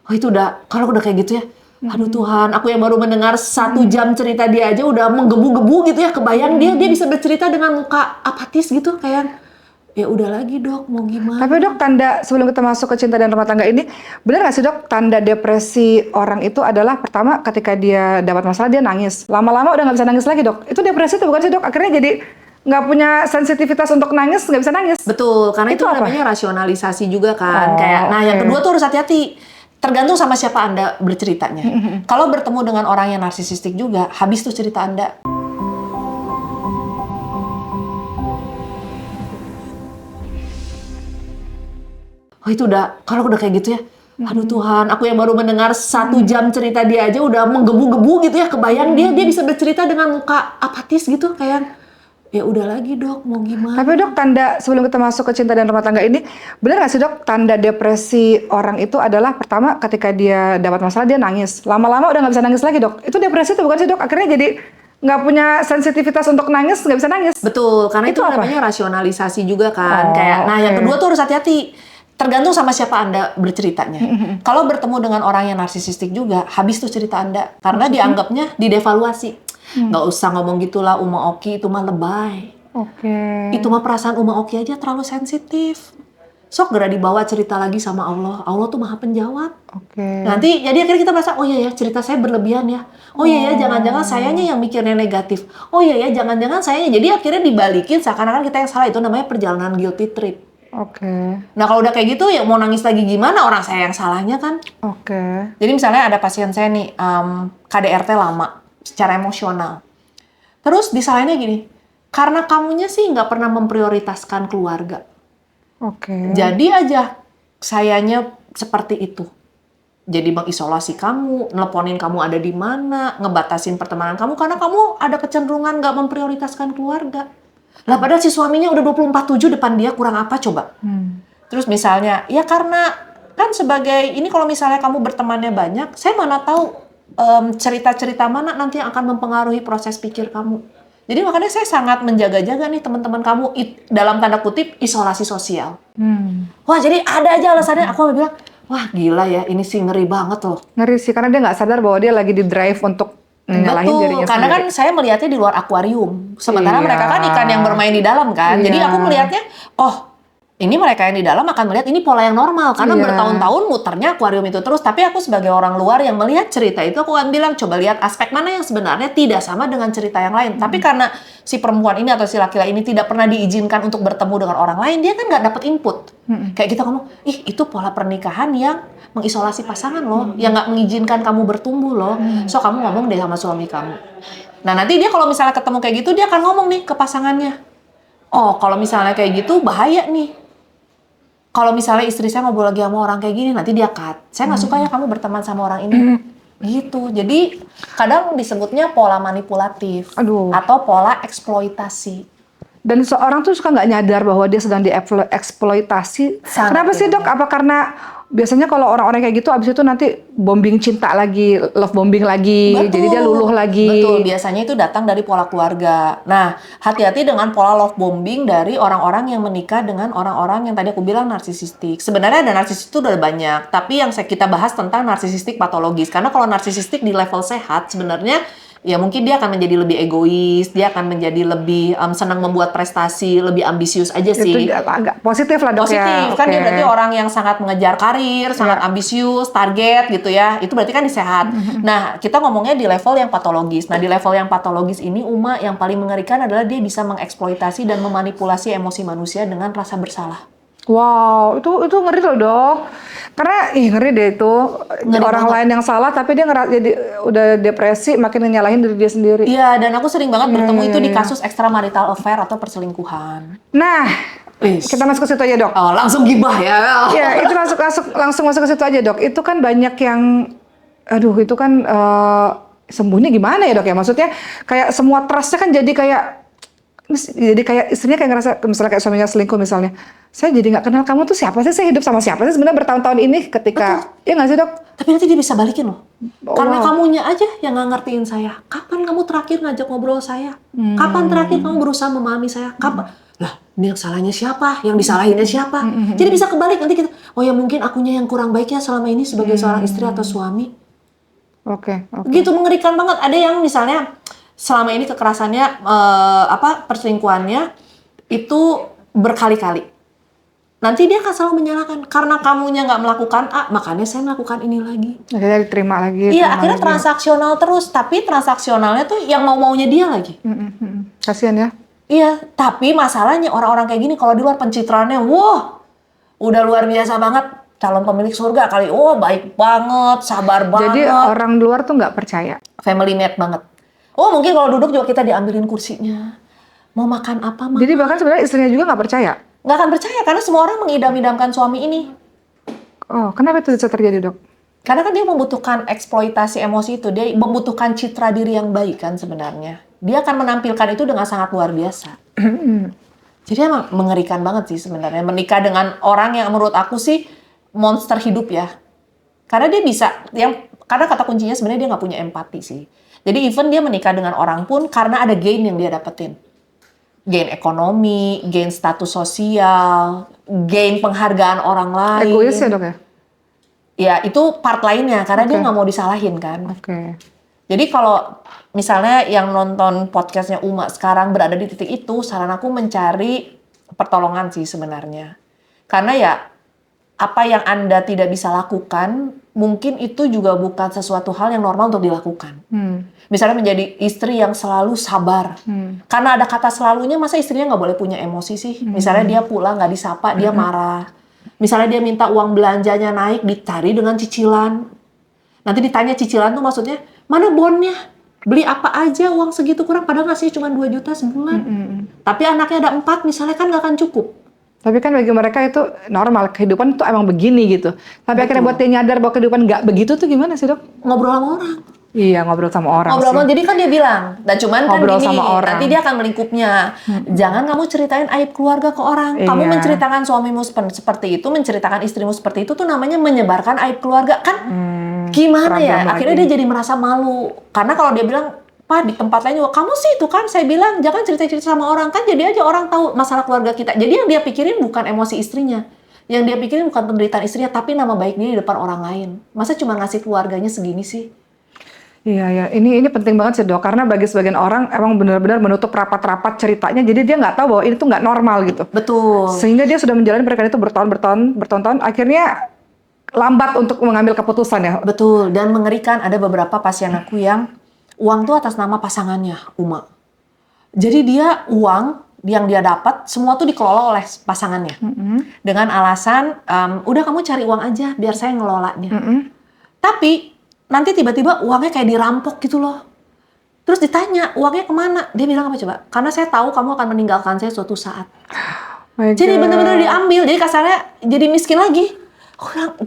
Oh itu udah, kalau udah kayak gitu ya, aduh Tuhan, aku yang baru mendengar 1 jam cerita dia aja udah menggebu-gebu gitu ya, kebayang dia bisa bercerita dengan muka apatis gitu, kayak ya udah lagi dok, mau gimana? Tapi dok, tanda sebelum kita masuk ke cinta dan rumah tangga ini, benar nggak sih dok, tanda depresi orang itu adalah pertama ketika dia dapat masalah dia nangis, lama-lama udah nggak bisa nangis lagi dok. Itu depresi itu bukan sih dok? Akhirnya jadi nggak punya sensitivitas untuk nangis, nggak bisa nangis. Betul, karena itu apa? namanya rasionalisasi juga kan. Oh, Kayak, nah yang oke. kedua tuh harus hati-hati. Tergantung sama siapa Anda berceritanya. Kalau bertemu dengan orang yang narsisistik juga, habis tuh cerita Anda. Oh itu udah, kalau udah kayak gitu ya, aduh Tuhan, aku yang baru mendengar 1 jam cerita dia aja udah menggebu-gebu gitu ya, kebayang dia bisa bercerita dengan muka apatis gitu, kayak ya udah lagi dok, mau gimana? Tapi dok, tanda sebelum kita masuk ke cinta dan rumah tangga ini, benar nggak sih dok, tanda depresi orang itu adalah pertama ketika dia dapat masalah dia nangis, lama-lama udah nggak bisa nangis lagi dok. Itu depresi itu bukan sih dok? Akhirnya jadi nggak punya sensitivitas untuk nangis, nggak bisa nangis. Betul, karena itu apa? namanya rasionalisasi juga kan. Oh, Kayak, nah yang oke. kedua tuh harus hati-hati. Tergantung sama siapa Anda berceritanya. Kalau bertemu dengan orang yang narsisistik juga, habis tuh cerita Anda. Karena dianggapnya didevaluasi. Nggak usah ngomong gitulah, Uma Oki itu mah lebay. Oke. Itu mah perasaan Uma Oki aja terlalu sensitif. Sok segera dibawa cerita lagi sama Allah. Allah tuh maha penjawab. Oke. Nanti jadi akhirnya kita merasa, oh iya ya cerita saya berlebihan ya. Oh iya ya jangan-jangan sayanya yang mikirnya negatif. Oh iya ya jangan-jangan sayanya. Jadi akhirnya dibalikin seakan-akan kita yang salah. Itu namanya perjalanan guilty trip. Oke. Nah kalau udah kayak gitu ya mau nangis lagi gimana, orang saya yang salahnya kan. Oke. Jadi misalnya ada pasien saya nih, KDRT lama secara emosional. Terus disalahinnya gini, karena kamunya sih nggak pernah memprioritaskan keluarga. Oke. Jadi aja sayanya seperti itu. Jadi mengisolasi kamu, nelponin kamu ada di mana, ngebatasin pertemanan kamu karena kamu ada kecenderungan nggak memprioritaskan keluarga. Lah padahal si suaminya udah 24/7 depan dia, kurang apa coba? Terus misalnya, ya karena kan sebagai ini kalau misalnya kamu bertemannya banyak, saya mana tahu cerita-cerita mana nanti yang akan mempengaruhi proses pikir kamu. Jadi makanya saya sangat menjaga-jaga nih teman-teman kamu dalam tanda kutip isolasi sosial. Wah jadi ada aja alasannya. Aku bilang, wah gila ya ini sih ngeri banget loh. Ngeri sih, karena dia nggak sadar bahwa dia lagi di drive untuk nyalahin dirinya Betul, karena sendiri. kan saya melihatnya di luar akuarium. Sementara Iya. mereka kan ikan yang bermain di dalam kan. Jadi Iya. aku melihatnya, oh ini mereka yang di dalam akan melihat ini pola yang normal. Karena Iya. bertahun-tahun muternya akuarium itu terus. Tapi aku sebagai orang luar yang melihat cerita itu, aku akan bilang, coba lihat aspek mana yang sebenarnya tidak sama dengan cerita yang lain. Tapi karena si perempuan ini atau si laki-laki ini tidak pernah diizinkan untuk bertemu dengan orang lain, dia kan nggak dapat input. Kayak kita ngomong, ih itu pola pernikahan yang mengisolasi pasangan loh, yang nggak mengizinkan kamu bertumbuh loh. So kamu ngomong deh sama suami kamu. Nah nanti dia kalau misalnya ketemu kayak gitu, dia akan ngomong nih ke pasangannya. Oh kalau misalnya kayak gitu bahaya nih. Kalau misalnya istri saya ngobrol lagi sama orang kayak gini, nanti dia cut. Saya nggak suka ya kamu berteman sama orang ini. Gitu. Jadi kadang disebutnya pola manipulatif. Aduh. Atau pola eksploitasi. Dan seorang tuh suka nggak nyadar bahwa dia sedang dieksploitasi. Sangat Kenapa sih dok? tidak. Apa karena biasanya kalau orang-orang kayak gitu abis itu nanti bombing cinta lagi, love bombing lagi, jadi dia luluh lagi. Betul, biasanya itu datang dari pola keluarga. Nah, hati-hati dengan pola love bombing dari orang-orang yang menikah dengan orang-orang yang tadi aku bilang narsisistik. Sebenarnya ada narsisistik itu udah banyak, tapi yang kita bahas tentang narsisistik patologis. Karena kalau narsisistik di level sehat, sebenarnya ya mungkin dia akan menjadi lebih egois, dia akan menjadi lebih senang membuat prestasi, lebih ambisius aja sih. Itu agak positif lah dok ya. Positif, kan Oke. dia berarti orang yang sangat mengejar karir, sangat ambisius, target gitu ya. Itu berarti kan disehat. Nah, kita ngomongnya di level yang patologis. Nah, di level yang patologis ini, Uma, yang paling mengerikan adalah dia bisa mengeksploitasi dan memanipulasi emosi manusia dengan rasa bersalah. Wow, itu ngeri loh dok. Karena ngeri deh itu Ngeri orang banget. lain yang salah, tapi dia jadi udah depresi, makin nyalahin diri dia sendiri. Iya, dan aku sering banget bertemu itu di kasus extramarital affair atau perselingkuhan. Nah, Wis. kita masuk ke situ aja dok. Oh, langsung gibah ya. Ya, itu langsung masuk ke situ aja dok. Itu kan banyak yang, aduh itu kan sembunyi gimana ya dok ya? Maksudnya kayak semua trustnya kan jadi kayak istrinya kayak ngerasa, misalnya kayak suaminya selingkuh misalnya, saya jadi nggak kenal kamu tuh siapa sih, saya hidup sama siapa sih sebenarnya bertahun-tahun ini ketika, ya nggak sih dok? Tapi nanti dia bisa balikin loh. Oh, Karena wow. kamunya aja yang nggak ngertiin saya. Kapan kamu terakhir ngajak ngobrol saya? Kapan terakhir kamu berusaha memahami saya? Kapan? Lah, ini yang salahnya siapa, yang disalahinnya siapa. Jadi bisa kebalik nanti kita, oh ya mungkin akunya yang kurang baik ya selama ini sebagai seorang istri atau suami. Oke. Gitu mengerikan banget. Ada yang misalnya selama ini kekerasannya perselingkuhannya itu berkali-kali. Nanti dia akan selalu menyalahkan karena kamunya nggak melakukan A, makanya saya melakukan ini lagi. Akhirnya diterima lagi. Iya, akhirnya transaksional terus, tapi transaksionalnya tuh yang mau-maunya dia lagi. Kasian ya. Iya, tapi masalahnya orang-orang kayak gini kalau di luar pencitraannya, wah, udah luar biasa banget. Calon pemilik surga kali, baik banget, sabar banget. Jadi orang luar tuh nggak percaya. Family mate banget. Oh, mungkin kalau duduk juga kita diambilin kursinya. Mau makan apa, Mama? Jadi bahkan sebenarnya istrinya juga nggak percaya. Nggak akan percaya karena semua orang mengidam-idamkan suami ini. Oh, kenapa itu bisa terjadi, Dok? Karena kan dia membutuhkan eksploitasi emosi itu, dia membutuhkan citra diri yang baik kan sebenarnya. Dia akan menampilkan itu dengan sangat luar biasa. Jadi emang mengerikan banget sih sebenarnya menikah dengan orang yang menurut aku sih monster hidup ya. Karena dia bisa, karena kata kuncinya sebenarnya dia nggak punya empati sih. Jadi even dia menikah dengan orang pun karena ada gain yang dia dapetin. Gain ekonomi, gain status sosial, gain penghargaan orang lain. Egois ya, Dok ya? Ya itu part lainnya karena dia nggak mau disalahin kan. Oke. Jadi kalau misalnya yang nonton podcastnya Uma sekarang berada di titik itu, saran aku mencari pertolongan sih sebenarnya. Karena ya apa yang Anda tidak bisa lakukan, mungkin itu juga bukan sesuatu hal yang normal untuk dilakukan. Misalnya menjadi istri yang selalu sabar. Karena ada kata selalunya, masa istrinya nggak boleh punya emosi sih? Misalnya dia pulang nggak disapa, dia marah. Misalnya dia minta uang belanjanya naik, dicari dengan cicilan. Nanti ditanya cicilan tuh maksudnya, mana bonnya? Beli apa aja uang segitu kurang, padahal ngasih cuma 2 juta sebulan. Tapi anaknya ada 4, misalnya kan nggak akan cukup. Tapi kan bagi mereka itu normal, kehidupan itu emang begini gitu. Tapi akhirnya buat dia nyadar bahwa kehidupan nggak begitu tuh gimana sih, Dok? Ngobrol sama orang. Iya, ngobrol sama orang sih. Jadi kan dia bilang, dan cuman Ngobrol kan gini, sama orang. nanti dia akan melingkupnya. Jangan kamu ceritain aib keluarga ke orang. Kamu Iya. menceritakan suamimu seperti itu, menceritakan istrimu seperti itu tuh namanya menyebarkan aib keluarga. Kan gimana ya? problem Akhirnya lagi. dia jadi merasa malu. Karena kalau dia bilang, Pak di tempat lain juga, kamu sih itu kan saya bilang jangan cerita-cerita sama orang. Kan jadi aja orang tahu masalah keluarga kita. Jadi yang dia pikirin bukan emosi istrinya. Yang dia pikirin bukan penderitaan istrinya, tapi nama baik dia di depan orang lain. Masa cuma ngasih keluarganya segini sih? Iya, ini penting banget sih, Dok, karena bagi sebagian orang emang benar-benar menutup rapat-rapat ceritanya, jadi dia nggak tahu bahwa ini tuh nggak normal gitu. Betul. Sehingga dia sudah menjalani pernikahan itu bertahun-tahun, akhirnya lambat untuk mengambil keputusan ya. Betul, dan mengerikan ada beberapa pasien aku yang uang tuh atas nama pasangannya, Uma. Jadi dia uang yang dia dapat semua tuh dikelola oleh pasangannya. Dengan alasan, udah kamu cari uang aja biar saya ngelolanya. Tapi nanti tiba-tiba uangnya kayak dirampok gitu loh. Terus ditanya, uangnya kemana? Dia bilang apa coba? Karena saya tahu kamu akan meninggalkan saya suatu saat. My Jadi God. benar-benar diambil, jadi kasarnya jadi miskin lagi.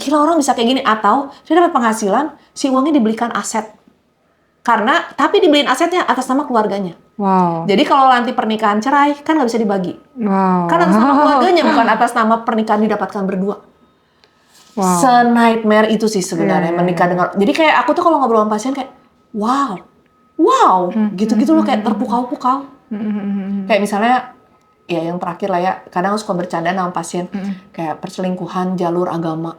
Gila orang bisa kayak gini. Atau dia dapat penghasilan, si uangnya dibelikan aset. Tapi dibeliin asetnya atas nama keluarganya. Wow. Jadi kalau nanti pernikahan cerai, kan nggak bisa dibagi. Wow. Kan atas nama keluarganya, bukan atas nama pernikahan didapatkan berdua. Wow. Se-nightmare itu sih sebenarnya menikah dengan. Jadi kayak aku tuh kalau ngobrol sama pasien kayak, wow, gitu-gitu loh kayak terpukau-pukau. Kayak misalnya, ya yang terakhir lah ya, kadang aku suka bercanda sama pasien, kayak perselingkuhan jalur agama.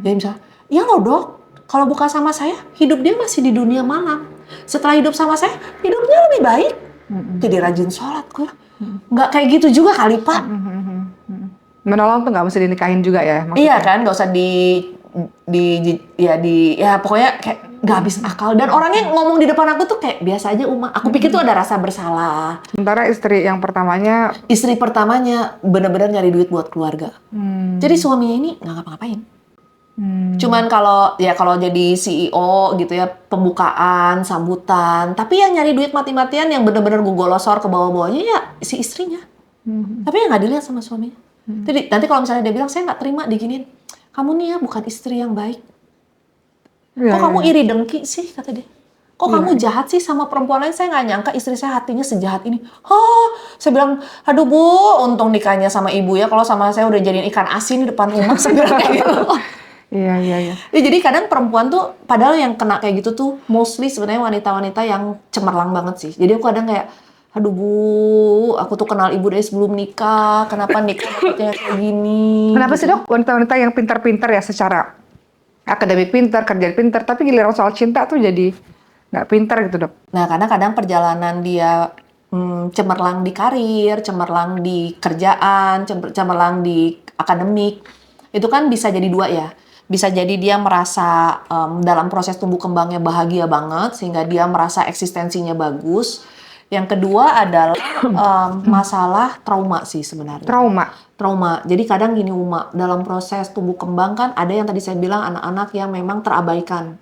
Jadi misalnya, ya loh dok, kalau bukan sama saya, hidup dia masih di dunia malam. Setelah hidup sama saya, hidupnya lebih baik. Jadi rajin sholat gue. Nggak kayak gitu juga kali Pak. Menolong tuh nggak mesti dinikahin juga ya maksudnya? Iya kan, nggak usah ya pokoknya kayak nggak habis akal. Dan orangnya ngomong di depan aku tuh kayak biasa aja Uma. Aku pikir tuh ada rasa bersalah. Sementara istri yang pertamanya, Istri pertamanya benar-benar nyari duit buat keluarga. Jadi suaminya ini nggak ngapa-ngapain. Cuman kalau jadi CEO gitu ya, pembukaan, sambutan. Tapi yang nyari duit mati-matian yang benar-benar gugolosor ke bawah-bawahnya ya si istrinya. Tapi yang nggak dilihat sama suaminya. Jadi nanti kalau misalnya dia bilang, saya nggak terima diginiin. Kamu nih ya bukan istri yang baik. ya, Kok kamu iri dengki sih, kata dia. Kok kamu jahat sih sama perempuan lain? Saya nggak nyangka istri saya hatinya sejahat ini. Saya bilang, aduh Bu, untung nikahnya sama ibu ya. Kalau sama saya udah jadiin ikan asin di depan rumah. Saya bilang kayak gitu. Iya. Ya, jadi kadang perempuan tuh, padahal yang kena kayak gitu tuh, mostly sebenarnya wanita-wanita yang cemerlang banget sih. Jadi aku kadang kayak, aduh Bu, aku tuh kenal ibu dari sebelum nikah, kenapa nikah dapetnya kayak gini? Kenapa sih gitu. dok wanita-wanita yang pintar-pintar ya secara akademik pintar, kerjaan pintar, tapi giliran soal cinta tuh jadi nggak pintar gitu dok? Nah, karena kadang perjalanan dia cemerlang di karir, cemerlang di kerjaan, cemerlang di akademik, itu kan bisa jadi dua ya. Bisa jadi dia merasa dalam proses tumbuh kembangnya bahagia banget, sehingga dia merasa eksistensinya bagus. Yang kedua adalah masalah trauma sih sebenarnya. Trauma. Jadi kadang gini Uma, dalam proses tumbuh kembang kan ada yang tadi saya bilang anak-anak yang memang terabaikan.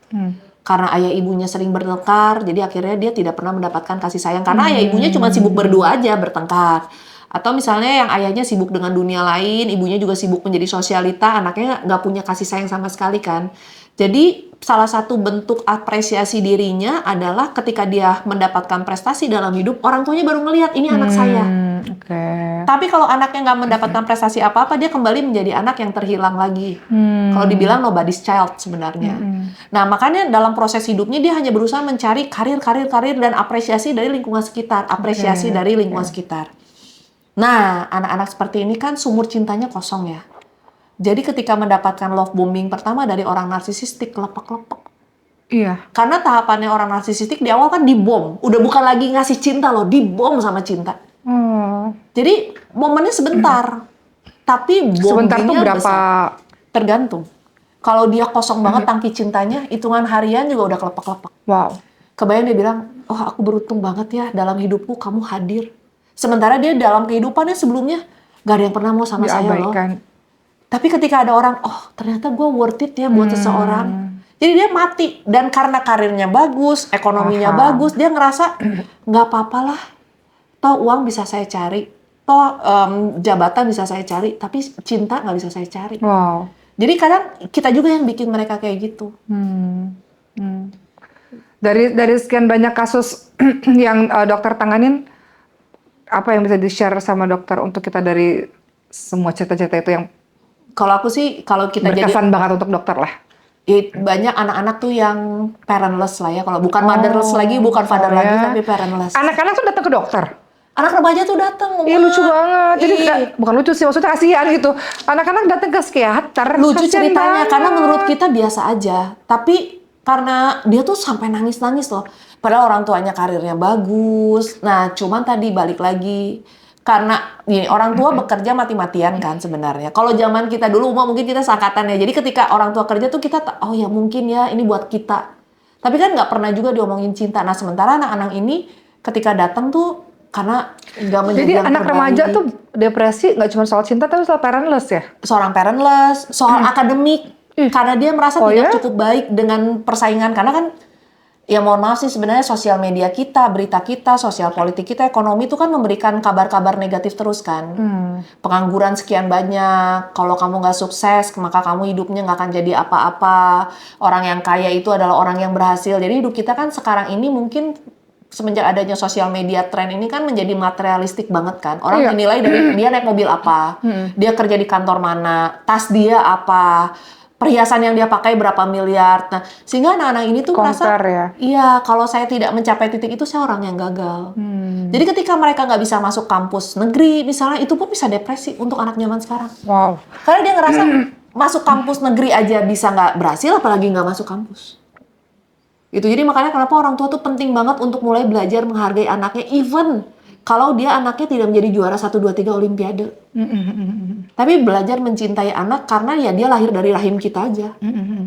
Karena ayah ibunya sering bertengkar, jadi akhirnya dia tidak pernah mendapatkan kasih sayang. Karena ayah ibunya cuma sibuk berdua aja bertengkar. Atau misalnya yang ayahnya sibuk dengan dunia lain, ibunya juga sibuk menjadi sosialita, anaknya nggak punya kasih sayang sama sekali kan. Jadi salah satu bentuk apresiasi dirinya adalah ketika dia mendapatkan prestasi dalam hidup, orang tuanya baru ngelihat ini anak saya. Tapi kalau anaknya nggak mendapatkan prestasi apa-apa, dia kembali menjadi anak yang terhilang lagi. Kalau dibilang nobody's child sebenarnya. Nah, makanya dalam proses hidupnya dia hanya berusaha mencari karir dan apresiasi dari lingkungan sekitar, sekitar. Nah, anak-anak seperti ini kan sumur cintanya kosong ya. Jadi ketika mendapatkan love bombing pertama dari orang narsisistik, lepek-lepek. Iya. Karena tahapannya orang narsisistik di awal kan dibom. Udah bukan lagi ngasih cinta loh, dibom sama cinta. Jadi momennya sebentar, tapi Sebentar tuh bombingnya berapa? besar. Tergantung. Kalau dia kosong banget tangki cintanya, hitungan harian juga udah kelepek-kelepek. Wow. Kebayang dia bilang, oh aku beruntung banget ya dalam hidupku kamu hadir. Sementara dia dalam kehidupannya sebelumnya gak ada yang pernah mau sama saya loh. Tapi ketika ada orang, oh ternyata gue worth it ya buat seseorang. Jadi dia mati. Dan karena karirnya bagus, ekonominya bagus, dia ngerasa nggak apa-apa lah. Toh uang bisa saya cari, toh jabatan bisa saya cari, tapi cinta nggak bisa saya cari. Wow. Jadi kadang kita juga yang bikin mereka kayak gitu. Dari sekian banyak kasus yang dokter tanganin, apa yang bisa di-share sama dokter untuk kita dari semua cerita-cerita itu yang Kalau aku sih, kalau kita berkesan banget untuk dokter lah. banyak anak-anak tuh yang parentless lah ya. Kalau bukan motherless lagi, bukan father lagi, tapi parentless. Anak-anak tuh datang ke dokter. Anak remaja tuh datang. Iya lucu banget. Jadi bukan lucu sih, maksudnya kasihan gitu. Anak-anak datang ke psikiater. Lucu kasihan ceritanya, banget. karena menurut kita biasa aja. Tapi karena dia tuh sampai nangis-nangis loh. Padahal orang tuanya karirnya bagus. Nah, cuman tadi balik lagi. Karena gini, orang tua bekerja mati-matian kan sebenarnya. Kalau zaman kita dulu, mungkin kita seangkatan ya. Jadi ketika orang tua kerja tuh kita, oh ya mungkin ya ini buat kita. Tapi kan nggak pernah juga diomongin cinta. Nah sementara anak-anak ini ketika datang tuh karena nggak menjadi Jadi yang anak terbaik. remaja tuh depresi nggak cuma soal cinta tapi soal parentless ya? Seorang parentless, soal akademik. Karena dia merasa tidak cukup baik dengan persaingan. Karena kan ya mohon maaf sih sebenarnya sosial media kita, berita kita, sosial politik kita, ekonomi itu kan memberikan kabar-kabar negatif terus kan. Pengangguran sekian banyak, kalau kamu nggak sukses maka kamu hidupnya nggak akan jadi apa-apa. Orang yang kaya itu adalah orang yang berhasil. Jadi hidup kita kan sekarang ini mungkin semenjak adanya sosial media tren ini kan menjadi materialistik banget kan. Orang dinilai dari dia naik mobil apa, dia kerja di kantor mana, tas dia apa, perhiasan yang dia pakai berapa miliar. Nah, sehingga anak-anak ini tuh merasa, iya kalau saya tidak mencapai titik itu saya orang yang gagal. Jadi ketika mereka nggak bisa masuk kampus negeri misalnya, itu pun bisa depresi untuk anak zaman sekarang. Wow. Karena dia ngerasa masuk kampus negeri aja bisa nggak berhasil, apalagi nggak masuk kampus. Itu jadi makanya kenapa orang tua tuh penting banget untuk mulai belajar menghargai anaknya, even kalau dia anaknya tidak menjadi juara 1, 2, 3 Olimpiade. Tapi belajar mencintai anak karena ya dia lahir dari rahim kita aja.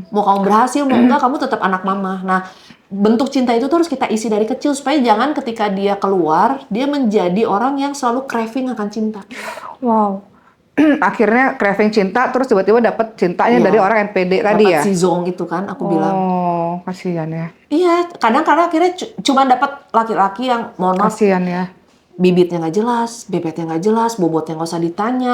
Mau kamu berhasil, mau enggak, kamu tetap anak mama. Nah, bentuk cinta itu tuh harus kita isi dari kecil supaya jangan ketika dia keluar, dia menjadi orang yang selalu craving akan cinta. Wow. Akhirnya craving cinta, terus tiba-tiba dapat cintanya dari orang yang pede tadi ya? Dapat si Zong itu kan, aku bilang. Oh, kasihan ya. Iya, kadang karena akhirnya cuma dapat laki-laki yang mohon maaf, kasihan ya. Bibitnya nggak jelas, bebetnya nggak jelas, bobotnya nggak usah ditanya,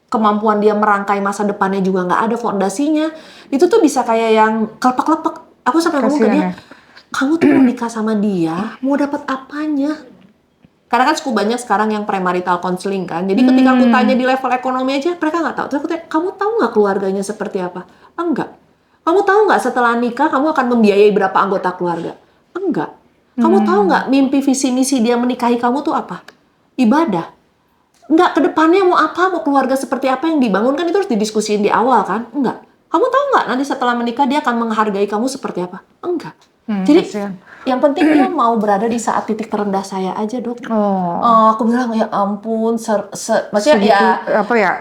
kemampuan dia merangkai masa depannya juga nggak ada fondasinya. Itu tuh bisa kayak yang kelepek-lepek. Aku sampai ngomong ke dia, kamu tuh mau nikah sama dia, mau dapat apanya? Karena kan cukup banyak sekarang yang premarital counseling kan. Jadi ketika aku tanya di level ekonomi aja, mereka nggak tahu. Terus aku tanya, kamu tahu nggak keluarganya seperti apa? Enggak. Kamu tahu nggak setelah nikah kamu akan membiayai berapa anggota keluarga? Enggak. Kamu tahu nggak mimpi visi misi dia menikahi kamu tuh apa? Ibadah. Nggak, ke depannya mau apa, mau keluarga seperti apa yang dibangun, kan itu harus didiskusiin di awal kan? Enggak. Kamu tahu nggak nanti setelah menikah dia akan menghargai kamu seperti apa? Enggak. Jadi kasihan. yang penting dia mau berada di saat titik terendah saya aja, Dok. Aku bilang ya ampun, maksudnya Segitu, ya, apa ya,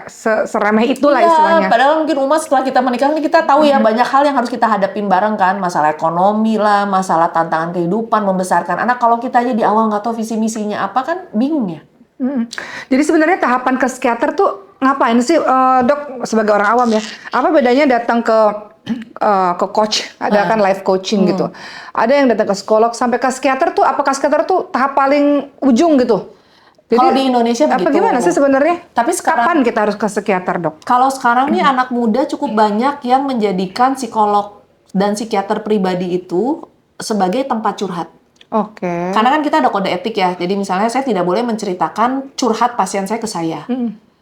seremeh itulah iya, istilahnya. padahal mungkin Uma setelah kita menikah kan kita tahu ya banyak hal yang harus kita hadapin bareng kan, masalah ekonomi lah, masalah tantangan kehidupan, membesarkan anak. Kalau kita aja di awal nggak tahu visi misinya apa kan bingung ya. Jadi sebenarnya tahapan ke psikiater tuh ngapain sih, Dok, sebagai orang awam ya? Apa bedanya datang ke coach, ada kan life coaching gitu. Ada yang datang ke psikolog sampai ke psikiater tuh, apakah psikiater tuh tahap paling ujung gitu? Jadi, Kalau di Indonesia apa begitu. gimana sih sebenarnya? Tapi sekarang, Kapan kita harus ke psikiater, Dok? kalau sekarang nih anak muda cukup banyak yang menjadikan psikolog dan psikiater pribadi itu sebagai tempat curhat. Oke. Karena kan kita ada kode etik ya. Jadi misalnya saya tidak boleh menceritakan curhat pasien saya ke saya.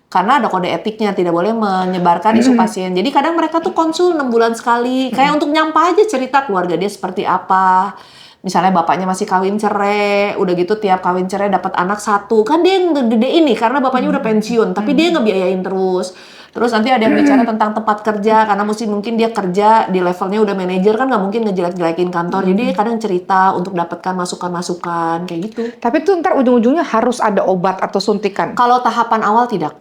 Karena ada kode etiknya, tidak boleh menyebarkan isu pasien. Jadi kadang mereka tuh konsul 6 bulan sekali. Kayak untuk nyampah aja cerita keluarga dia seperti apa. Misalnya bapaknya masih kawin cerai, udah gitu tiap kawin cerai dapat anak 1. Kan dia yang gede ini karena bapaknya udah pensiun, tapi dia ngebiayain terus. Terus nanti ada yang bicara tentang tempat kerja, karena mungkin dia kerja di levelnya udah manajer, kan nggak mungkin ngejelek-jelekin kantor. Jadi dia kadang cerita untuk dapatkan masukan-masukan, kayak gitu. Tapi tuh ntar ujung-ujungnya harus ada obat atau suntikan. Kalau tahapan awal tidak.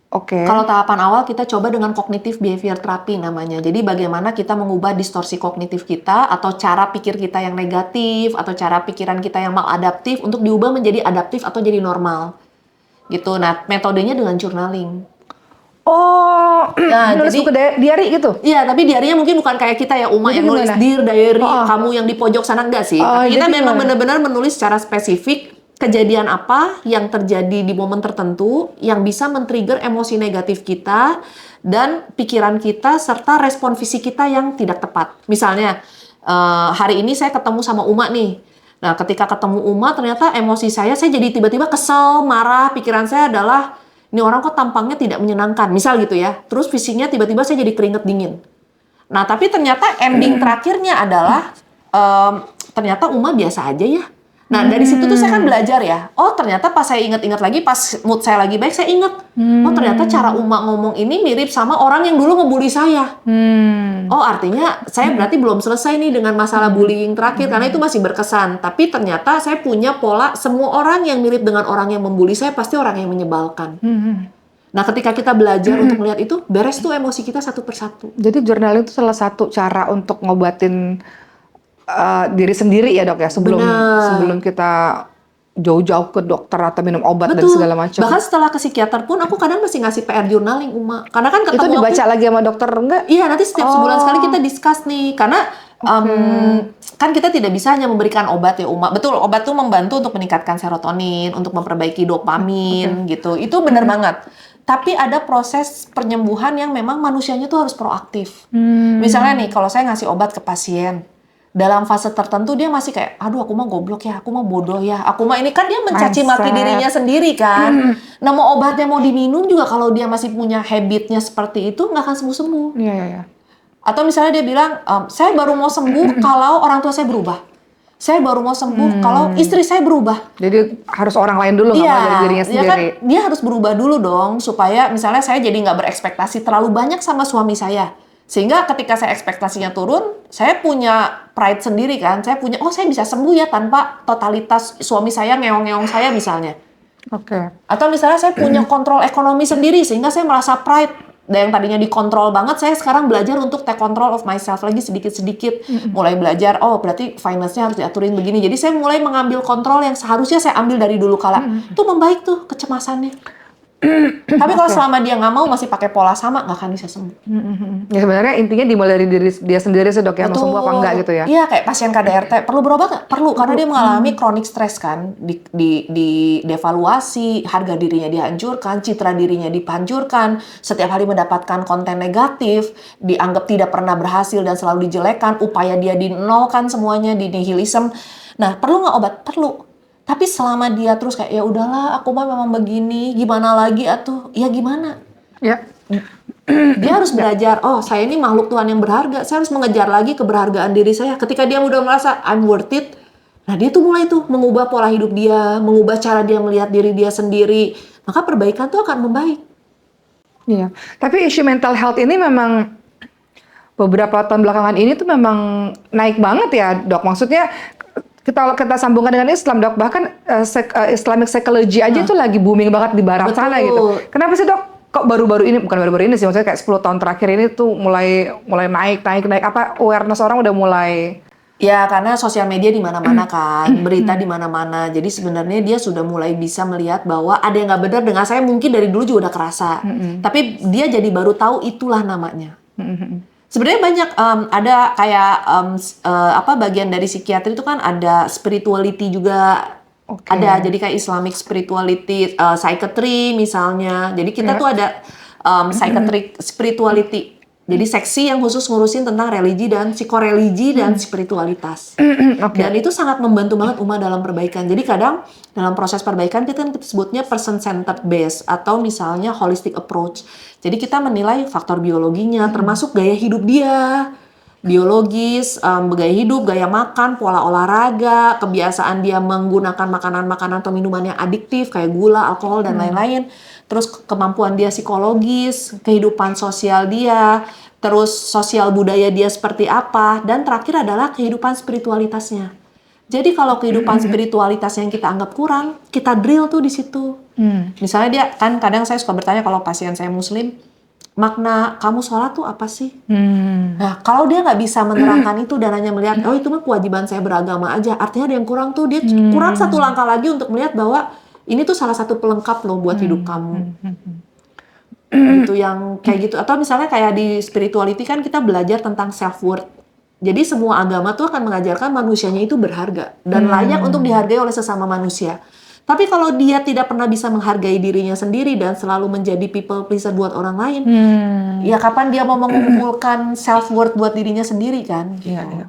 Oke. Kalau tahapan awal kita coba dengan cognitive behavior therapy namanya. Jadi bagaimana kita mengubah distorsi kognitif kita atau cara pikir kita yang negatif atau cara pikiran kita yang maladaptif untuk diubah menjadi adaptif atau jadi normal. Gitu. Nah, metodenya dengan journaling. Oh, Nah, nulis jadi buku diary gitu? iya, tapi diarinya mungkin bukan kayak kita ya, Uma Jadi yang nulis gimana? dear diary, kamu yang di pojok sana, enggak sih. Oh, Kita jadi memang gimana? benar-benar menulis secara spesifik kejadian apa yang terjadi di momen tertentu yang bisa men-trigger emosi negatif kita dan pikiran kita serta respon fisik kita yang tidak tepat. Misalnya, hari ini saya ketemu sama Uma nih. Nah, ketika ketemu Uma ternyata emosi saya jadi tiba-tiba kesel, marah, pikiran saya adalah ini orang kok tampangnya tidak menyenangkan, misal gitu ya. Terus fisiknya tiba-tiba saya jadi keringet dingin. Nah, tapi ternyata ending terakhirnya adalah ternyata Uma biasa aja ya. Nah, dari situ tuh saya kan belajar ya. Oh, ternyata pas saya ingat-ingat lagi, pas mood saya lagi baik, saya ingat. Oh, ternyata cara Uma ngomong ini mirip sama orang yang dulu ngebully saya. Oh, artinya saya berarti belum selesai nih dengan masalah bullying terakhir, karena itu masih berkesan. Tapi ternyata saya punya pola, semua orang yang mirip dengan orang yang membuli saya pasti orang yang menyebalkan. Nah, ketika kita belajar untuk melihat itu, beres tuh emosi kita satu persatu. Jadi journaling itu salah satu cara untuk ngobatin diri sendiri ya, Dok ya, sebelum kita jauh-jauh ke dokter atau minum obat dan segala macam. Bahkan setelah ke psikiater pun aku kadang masih ngasih PR journaling, Uma. Karena kan ketemu itu dibaca lagi sama dokter enggak? Iya, nanti setiap sebulan sekali kita discuss nih. Karena kan kita tidak bisa hanya memberikan obat ya, Uma. Betul, obat tuh membantu untuk meningkatkan serotonin, untuk memperbaiki dopamin gitu. Itu benar banget. Tapi ada proses penyembuhan yang memang manusianya tuh harus proaktif. Misalnya nih, kalau saya ngasih obat ke pasien, dalam fase tertentu dia masih kayak, aduh aku mah goblok ya, aku mah bodoh ya, aku mah ini, kan dia mencaci maki dirinya sendiri kan. Nah, mau obatnya mau diminum juga kalau dia masih punya habitnya seperti itu nggak akan sembuh-sembuh. Iya. Atau misalnya dia bilang, saya baru mau sembuh kalau orang tua saya berubah. Saya baru mau sembuh kalau istri saya berubah. Jadi harus orang lain dulu, nggak mau dari dirinya sendiri. Kan, dia harus berubah dulu dong, supaya misalnya saya jadi nggak berekspektasi terlalu banyak sama suami saya. Sehingga ketika saya ekspektasinya turun, saya punya pride sendiri kan. Saya punya, oh saya bisa sembuh ya tanpa totalitas suami saya ngeong-ngeong saya misalnya. Oke. Atau misalnya saya punya kontrol ekonomi sendiri, sehingga saya merasa pride. Dan yang tadinya dikontrol banget, saya sekarang belajar untuk take control of myself lagi sedikit-sedikit. Mulai belajar, oh berarti finance-nya harus diaturin begini. Jadi saya mulai mengambil kontrol yang seharusnya saya ambil dari dulu kala. Itu membaik tuh kecemasannya. Tapi kalau selama dia nggak mau masih pakai pola sama, nggak akan bisa sembuh. Ya sebenarnya intinya dimulai dari diri dia sendiri sih, Dok, ya, mau sembuh apa enggak gitu ya. Iya, kayak pasien KDRT perlu berobat nggak? Perlu, karena dia mengalami chronic stress kan, di devaluasi, harga dirinya dihancurkan, citra dirinya dihancurkan, setiap hari mendapatkan konten negatif, dianggap tidak pernah berhasil dan selalu dijelekan, upaya dia dinolkan semuanya, di nihilism. Nah, perlu nggak obat? Perlu. Tapi selama dia terus kayak, ya udahlah, aku mah memang begini, gimana lagi atuh? Ya gimana? Ya. Dia harus belajar, oh saya ini makhluk Tuhan yang berharga, saya harus mengejar lagi keberhargaan diri saya. Ketika dia udah merasa I'm worth it, Nah dia tuh mulai tuh mengubah pola hidup dia, mengubah cara dia melihat diri dia sendiri. Maka perbaikan tuh akan membaik. Iya. Tapi isu mental health ini memang beberapa tahun belakangan ini tuh memang naik banget ya, Dok. Maksudnya kita sambungkan dengan Islam, Dok. Bahkan Islamic psychology aja tuh lagi booming banget di barat Betul. sana gitu. Kenapa sih, Dok? Kok baru-baru ini, bukan baru-baru ini sih, maksudnya kayak 10 tahun terakhir ini tuh mulai naik apa awareness orang udah mulai. Ya karena sosial media di mana-mana kan, berita di mana-mana. Jadi sebenarnya dia sudah mulai bisa melihat bahwa ada yang nggak benar dengan saya, mungkin dari dulu juga udah kerasa. Tapi dia jadi baru tahu itulah namanya. Sebenarnya banyak ada kayak bagian dari psikiatri itu kan ada spirituality juga. Oke. Ada jadi kayak Islamic spirituality, psychiatry misalnya. Jadi kita tuh ada psychiatric spirituality. Jadi seksi yang khusus ngurusin tentang religi dan psikoreligi dan spiritualitas. Oke. Dan itu sangat membantu banget umat dalam perbaikan. Jadi kadang dalam proses perbaikan kita sebutnya person centered based atau misalnya holistic approach. Jadi kita menilai faktor biologinya, termasuk gaya hidup dia, biologis, gaya hidup, gaya makan, pola olahraga, kebiasaan dia menggunakan makanan-makanan atau minuman yang adiktif kayak gula, alkohol dan lain-lain. Terus kemampuan dia psikologis, kehidupan sosial dia, terus sosial budaya dia seperti apa, dan terakhir adalah kehidupan spiritualitasnya. Jadi kalau kehidupan spiritualitas yang kita anggap kurang, kita drill tuh di situ. Misalnya dia kan kadang saya suka bertanya kalau pasien saya muslim, makna kamu sholat tuh apa sih? Nah kalau dia nggak bisa menerangkan itu dan hanya melihat, oh itu mah kewajiban saya beragama aja, artinya ada yang kurang tuh, dia kurang satu langkah lagi untuk melihat bahwa ini tuh salah satu pelengkap loh buat hidup kamu. Gitu yang kayak gitu. Atau misalnya kayak di spirituality kan kita belajar tentang self worth. Jadi semua agama tuh akan mengajarkan manusianya itu berharga dan layak untuk dihargai oleh sesama manusia. Tapi kalau dia tidak pernah bisa menghargai dirinya sendiri dan selalu menjadi people pleaser buat orang lain, ya kapan dia mau mengumpulkan self worth buat dirinya sendiri kan? Iya, iya.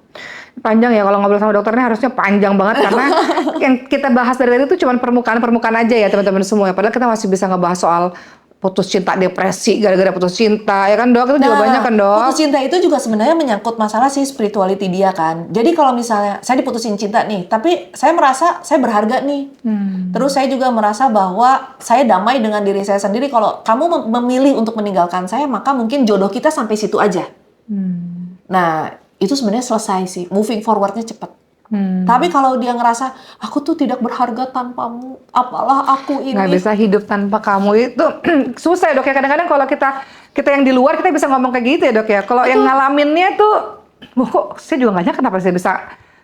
Panjang ya kalau ngobrol sama dokternya, harusnya panjang banget karena yang kita bahas dari tadi itu cuma permukaan aja ya teman-teman semua. Padahal kita masih bisa ngebahas soal putus cinta, depresi gara-gara putus cinta, ya kan Dok? Itu juga banyak kan Dok? Putus cinta itu juga sebenarnya menyangkut masalah si spirituality dia kan. Jadi kalau misalnya saya diputusin cinta nih, tapi saya merasa saya berharga nih. Terus saya juga merasa bahwa saya damai dengan diri saya sendiri. Kalau kamu memilih untuk meninggalkan saya, maka mungkin jodoh kita sampai situ aja. Nah, itu sebenarnya selesai sih. Moving forward-nya cepat. Tapi kalau dia ngerasa aku tuh tidak berharga tanpamu, apalah aku ini. Nggak bisa hidup tanpa kamu itu susah ya Dok ya. Kadang-kadang kalau kita yang di luar kita bisa ngomong kayak gitu ya Dok ya. Kalau yang ngalaminnya tuh, kok saya juga nggak nyangka kenapa saya bisa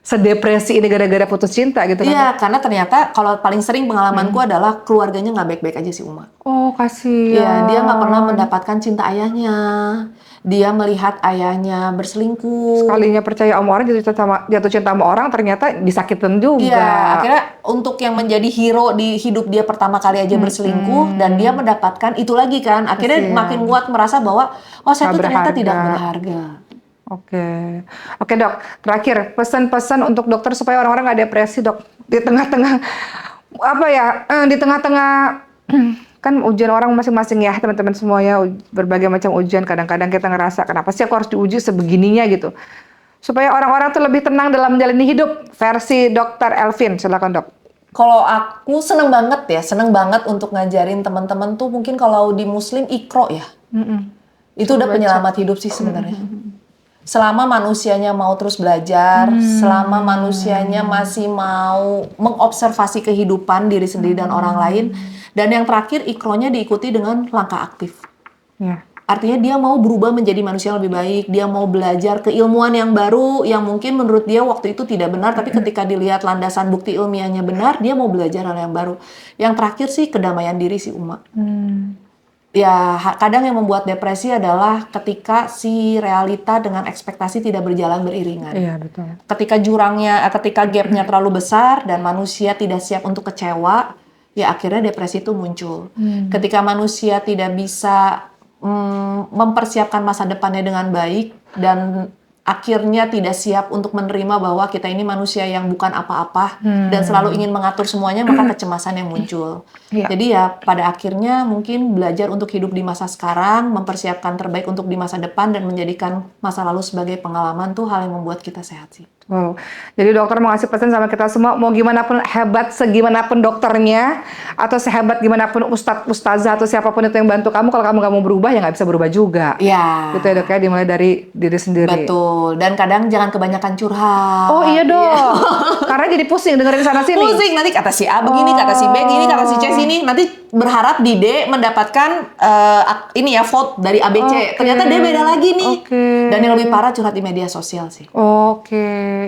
sedepresi ini gara-gara putus cinta gitu kan. Iya, karena ternyata kalau paling sering pengalamanku adalah keluarganya nggak baik-baik aja sih Uma. Oh kasihan. Iya, dia nggak pernah mendapatkan cinta ayahnya. Dia melihat ayahnya berselingkuh. Sekalinya percaya sama orang, jatuh cinta sama orang, ternyata disakitin juga. Iya, akhirnya untuk yang menjadi hero di hidup dia pertama kali aja berselingkuh dan dia mendapatkan itu lagi kan. Akhirnya makin kuat merasa bahwa oh saya tuh ternyata tidak berharga. Oke Dok. Terakhir pesan-pesan untuk dokter supaya orang-orang nggak depresi Dok. Di tengah-tengah di tengah-tengah kan ujian orang masing-masing ya teman-teman semua ya, berbagai macam ujian. Kadang-kadang kita ngerasa kenapa sih aku harus diuji sebegininya gitu. Supaya orang-orang tuh lebih tenang dalam menjalani hidup. Versi Dr. Elvin, silakan Dok. Kalau aku seneng banget untuk ngajarin teman-teman tuh mungkin kalau di Muslim Iqra ya. Itu udah penyelamat hidup sih sebenarnya. Selama manusianya mau terus belajar, selama manusianya masih mau mengobservasi kehidupan diri sendiri dan orang lain, dan yang terakhir Iqra-nya diikuti dengan langkah aktif. Ya. Artinya dia mau berubah menjadi manusia yang lebih baik, dia mau belajar keilmuan yang baru yang mungkin menurut dia waktu itu tidak benar, tapi ketika dilihat landasan bukti ilmiahnya benar, dia mau belajar hal yang baru. Yang terakhir sih kedamaian diri sih Uma. Ya kadang yang membuat depresi adalah ketika si realita dengan ekspektasi tidak berjalan beriringan. Iya betul. Ketika gapnya terlalu besar dan manusia tidak siap untuk kecewa, ya akhirnya depresi itu muncul. Ketika manusia tidak bisa mempersiapkan masa depannya dengan baik dan akhirnya tidak siap untuk menerima bahwa kita ini manusia yang bukan apa-apa dan selalu ingin mengatur semuanya, maka kecemasan yang muncul. Iya. Jadi ya pada akhirnya mungkin belajar untuk hidup di masa sekarang, mempersiapkan terbaik untuk di masa depan dan menjadikan masa lalu sebagai pengalaman tuh hal yang membuat kita sehat sih. Wow. Jadi dokter mau ngasih pesan sama kita semua, mau gimana pun hebat, segimanapun dokternya, atau sehebat gimana pun ustazah atau siapapun itu yang bantu kamu, kalau kamu nggak mau berubah ya nggak bisa berubah juga. Iya. Gitu ya dok ya, dimulai dari diri sendiri. Betul. Dan kadang jangan kebanyakan curhat. Oh iya dok, karena jadi pusing dengerin sana sini. Pusing nanti kata si A begini, kata si B gini, kata si C sini. Nanti berharap di D mendapatkan ini ya vote dari A B C. Oke. Ternyata D beda lagi nih. Oke. Dan yang lebih parah curhat di media sosial sih. Oke,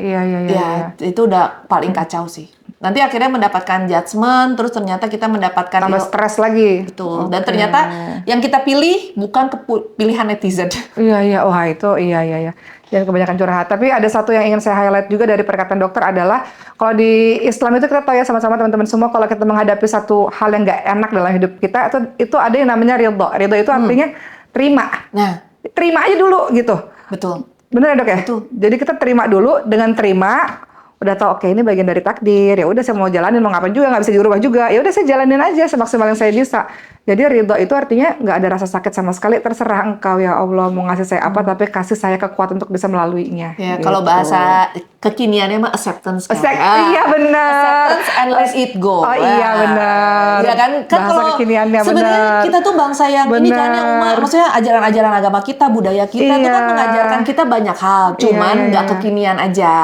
iya. Ya, itu udah paling kacau sih. Nanti akhirnya mendapatkan judgement, terus ternyata kita mendapatkan Tambah stres lagi. Betul. Dan Oke. ternyata yang kita pilih bukan pilihan netizen. Iya, wah itu iya. Jangan kebanyakan curhat. Tapi ada satu yang ingin saya highlight juga dari perkataan dokter adalah kalau di Islam itu kita tahu ya sama-sama teman-teman semua, kalau kita menghadapi satu hal yang nggak enak dalam hidup kita, itu ada yang namanya ridho. Ridho itu artinya terima. Nah, Terima aja dulu gitu. betul. Bener ya dok ya? Betul. Jadi kita terima dulu, dengan terima udah tahu oke ini bagian dari takdir, ya udah saya mau jalanin, mau ngapain juga nggak bisa dirubah juga, ya udah saya jalanin aja semaksimal yang saya bisa. Jadi ridho itu artinya nggak ada rasa sakit sama sekali, terserah engkau ya Allah mau ngasih saya apa, tapi kasih saya kekuatan untuk bisa melaluinya. Ya, gitu. kalau bahasa kekiniannya mah acceptance kan. Iya benar. Acceptance and let it go. Oh iya benar. Iya kan Bahasa kalau kekiniannya sebenarnya benar. kita tuh bangsa yang ini kan yang Benar. maksudnya ajaran-ajaran agama kita, budaya kita tuh kan Iya. mengajarkan kita banyak hal, cuman Iya. nggak kekinian aja.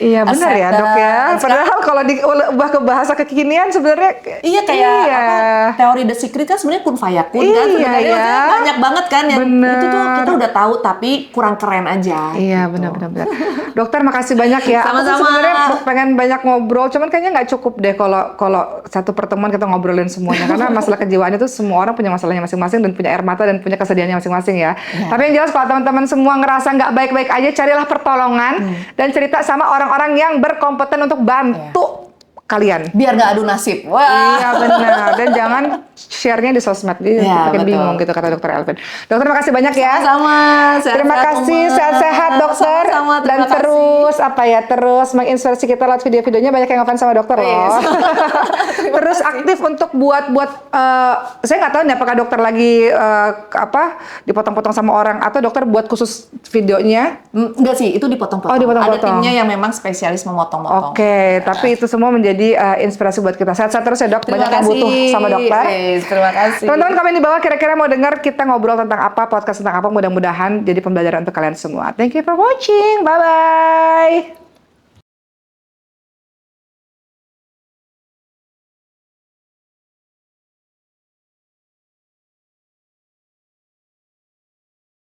Iya benar ya dok ya. Acceptance, Padahal kalau diubah ke bahasa kekinian sebenarnya Iya kayak apa, teori The Secret kan sebenarnya kun fayakun kan Iya, sebenarnya ya. maksudnya banyak banget kan yang Bener. itu tuh kita udah tahu tapi kurang keren aja. Iya gitu. benar. Dokter makasih banyak ya. Aku tuh Sama-sama. sebenarnya pengen banyak ngobrol, cuman kayaknya nggak cukup deh kalau satu pertemuan kita ngobrolin semuanya. Karena masalah kejiwaan itu semua orang punya masalahnya masing-masing dan punya air mata dan punya kesedihannya masing-masing ya. Tapi yang jelas kalau teman-teman semua ngerasa nggak baik-baik aja, carilah pertolongan dan cerita sama orang-orang yang berkompeten untuk bantu kalian. Biar nggak adu nasib. Wah. Iya benar. Dan jangan share-nya di sosmed. Dia Iya, makin betul. bingung gitu kata dokter Elvin. Dokter makasih banyak ya. Sama. Terima kasih, sehat-sehat dokter. Sama-sama, Dan terima kasih. terus menginspirasi kita lewat video-videonya, banyak yang ngefans sama dokter loh. Yes. Terus aktif untuk buat saya nggak tahu nih apakah dokter lagi dipotong-potong sama orang atau dokter buat khusus videonya. Enggak sih, itu dipotong-potong. Oh, dipotong-potong. Ada timnya yang memang spesialis memotong-motong. Oke, tapi itu semua menjadi inspirasi buat kita. Sehat-sehat terus ya dok. Terima Banyak yang kasih. butuh sama dokter. Yes, terima kasih. Teman-teman komen di bawah kira-kira mau dengar kita ngobrol tentang apa, podcast tentang apa, mudah-mudahan jadi pembelajaran untuk kalian semua. Thank you for watching. Bye-bye.